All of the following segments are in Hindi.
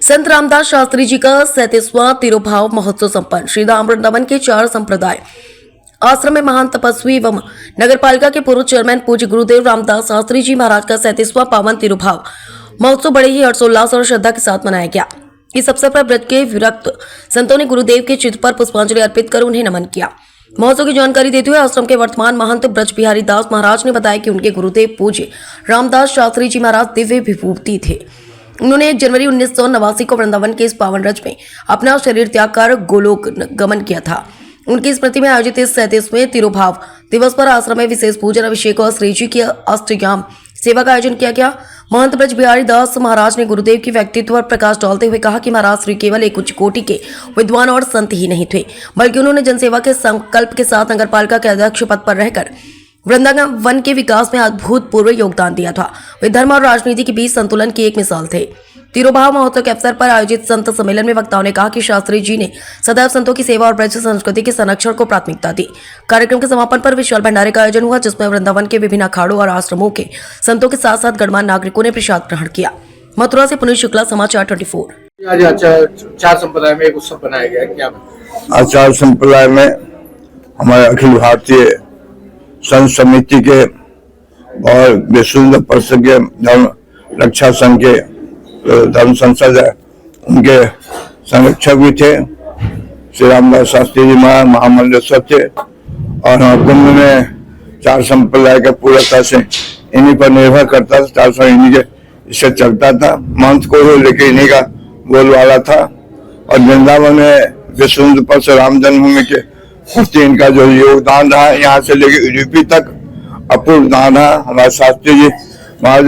संत रामदास शास्त्री जी का 37वां तिरुभाव महोत्सव संपन्न। श्री धाम वृंदावन के 4 संप्रदाय आश्रम में महान तपस्वी एवं नगर पालिका के पूर्व चेयरमैन पूज्य गुरुदेव रामदास शास्त्री जी महाराज का 37वां पावन तिरुभाव महोत्सव बड़े ही हर्षोल्लास और श्रद्धा के साथ मनाया गया। इस अवसर पर ब्रज के विरक्त संतों ने गुरुदेव के चित्र पर पुष्पांजलि अर्पित कर उन्हें नमन किया। महोत्सव की जानकारी देते हुए आश्रम के वर्तमान महंत ब्रज बिहारी दास महाराज ने बताया कि उनके गुरुदेव पूज्य रामदास शास्त्री जी महाराज दिव्य विभूति थे। उन्होंने 1 जनवरी 1989 को वृंदावन के इस पावन रज में अपना शरीर त्याग कर गोलोक गमन किया था। उनकी स्मृति में आयोजित इस 37वें तिरुभाव दिवस पर आश्रम में विशेष पूजन अभिषेक और श्री जी की अष्टयाम सेवा का आयोजन किया गया। महंत ब्रज बिहारी दास महाराज ने गुरुदेव की व्यक्तित्व पर प्रकाश डालते हुए कहा कि महाराज श्री केवल एक उच्च कोटि के विद्वान और संत ही नहीं थे, बल्कि उन्होंने जनसेवा के संकल्प के साथ नगर पालिका के अध्यक्ष पद पर रहकर वृंदावन के विकास में अभूतपूर्व योगदान दिया था। वे धर्म और राजनीति के बीच संतुलन की एक मिसाल थे। तिरुभाव महोत्सव के अवसर पर आयोजित संत सम्मेलन में वक्ताओं ने कहा कि शास्त्री जी ने सदैव संतों की सेवा और ब्रज संस्कृति के संरक्षण को प्राथमिकता दी। कार्यक्रम के समापन पर विशाल भंडारे का आयोजन हुआ, जिसमें वृंदावन के विभिन्न अखाड़ों और आश्रमों के संतों के साथ साथ गणमान्य नागरिकों ने प्रसाद ग्रहण किया। मथुरा से पुनीत शुक्ला, समाचार 24। आज 4 संप्रदाय में एक उत्सव बनाया गया, क्या आज 4 संप्रदाय में हमारे अखिल भारतीय संत समिति के और विश्व परिषद के धर्म रक्षा संघ के धर्म संसद है, उनके संरक्षक भी थे। श्री रामदास शास्त्री जी महामंडलेश्वर थे और कुंभ में 4 संप्रदाय के पूर्णता से इन्हीं पर निर्भर करता था। 400 इन्हीं के इससे चलता था। महंत को ही लेके इन्हीं का बोलवाला था और वृंदावन में विश्व परिषद राम जन्मभूमि के प्रति इनका जो योगदान रहा, यहाँ से लेके यूपी तक अपूर्व दान रहा। हमारे शास्त्री जी महाराज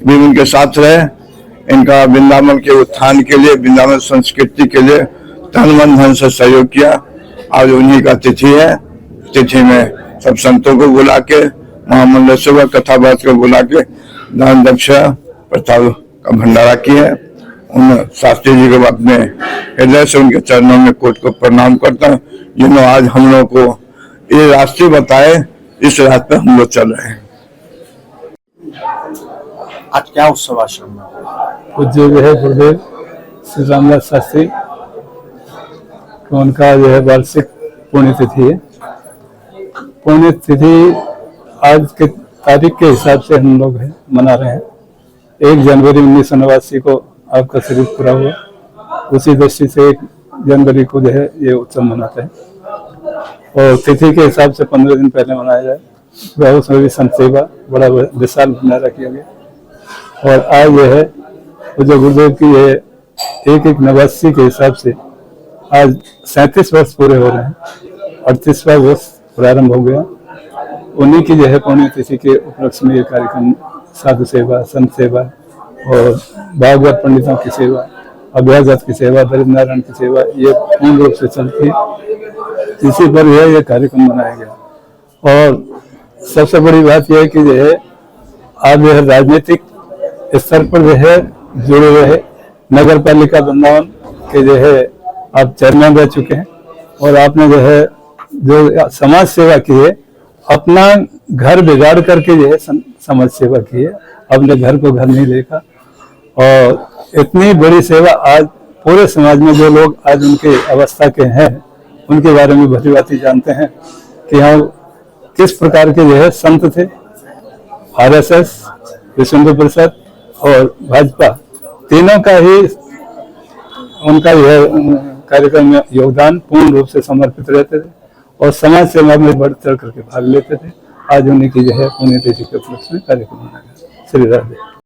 भी उनके साथ रहे। इनका वृंदावन के उत्थान के लिए, वृंदावन संस्कृति के लिए तन मन धन से सहयोग किया। आज उन्हीं का तिथि है। तिथि में सब संतों को बुला के, महामंडलेश्वर कथावास को बुला के दान दक्षिणा प्रसाद का भंडारा किया। उन शास्त्री जी को अपने हृदय से उनके चरणों में कोट को प्रणाम करता हूँ, जिन्होंने आज हम लोग को ये रास्ते बताए। इस रास्ते हम लोग चल रहे हैं। आज क्या उत्सव आश्रम में? पूज्य जो है गुरुदेव श्री रामदास शास्त्री, उनका जो है वार्षिक पुण्यतिथि है। पुण्यतिथि आज के तारीख के हिसाब से हम लोग मना रहे हैं। 1 जनवरी 1989 को आपका शरीर पूरा हुआ, उसी दृष्टि से 1 जनवरी को जो है ये उत्सव मनाते हैं और तिथि के हिसाब से 15 दिन पहले मनाया जाए। उसमें भी संत सेवा बड़ा विशाल भंडारा किया गया और आज जो है जो गुरुदेव की ये 189 के हिसाब से आज 37 वर्ष पूरे हो रहे हैं। 38वां वर्ष प्रारंभ हो गया। उन्हीं की जो है पुण्यतिथि के उपलक्ष्य में ये कार्यक्रम साधु सेवा, संत सेवा और भागवत पंडितों की सेवा, अभ्यागत की सेवा, दरिद्र नारायण की सेवा, ये पूर्ण रूप से चलती है। इसी पर यह कार्यक्रम बनाया गया और सबसे बड़ी बात यह है कि जो है आज जो है राजनीतिक स्तर पर जो है जुड़े हुए है। नगर पालिका वृंदावन के जो है आप चेयरमैन रह चुके हैं और आपने जो है जो समाज सेवा की है, अपना घर बिगाड़ करके जो है समाज सेवा की है। अपने घर को घर नहीं देखा और इतनी बड़ी सेवा आज पूरे समाज में जो लोग आज उनके अवस्था के हैं उनके बारे में भली भांति जानते हैं कि हाँ किस प्रकार के जो है संत थे। RSS, विश्व परिषद और भाजपा तीनों का ही उनका यह कार्यक्रम में योगदान पूर्ण रूप से समर्पित रहते थे और समाज सेवा में बढ़ चढ़ करके भाग लेते थे। आज उन्हीं की जो है पुण्यतिथि के उपलक्ष्य में कार्यक्रम मनाया गया। श्री राधे।